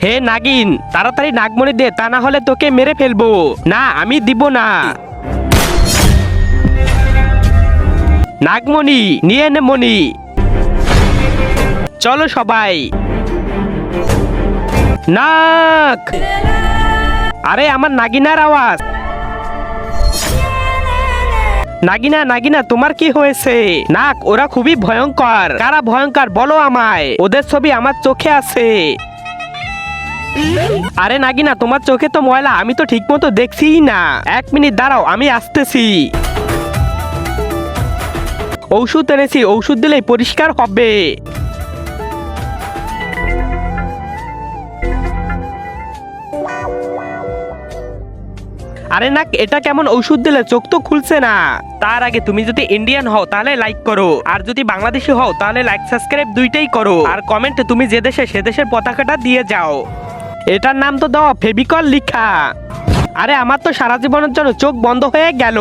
হে নাগিন, তাড়াতাড়ি নাগমণি দে, তা না হলে তোকে মেরে ফেলবো। না, আমি দিব না। নাগমণি নিয়ে নে মণি। চলো সবাই। নাগ, আরে আমার নাগিনার আওয়াজ। নাগিনা নাগিনা, তোমার কি হয়েছে? নাক, ওরা খুবই ভয়ঙ্কর। কারা ভয়ঙ্কর বলো আমায়, ওদের ছবি আমার চোখে আছে। আরে নাগিনা, তোমার চোখে তো ময়লা, আমি তো ঠিক মতো দেখছিই না। 1 মিনিট দাঁড়াও, আমি আসতেছি। ঔষধ এনেছি, ঔষধ দিলেই পরিষ্কার হবে। আরে নাক, এটা কেমন ওষুধ দিলে? চোখ তো খুলছে না। তার আগে তুমি যদি ইন্ডিয়ান হও তাহলে লাইক করো, আর যদি বাংলাদেশি হও তাহলে লাইক সাবস্ক্রাইব দুইটাই করো, আর কমেন্টে তুমি যে দেশে সে দেশের পতাকাটা দিয়ে যাও। এটার নাম তো দাও ফেভিকল লিখা। আরে আমার তো সারা জীবনের জন্য চোখ বন্ধ হয়ে গেল।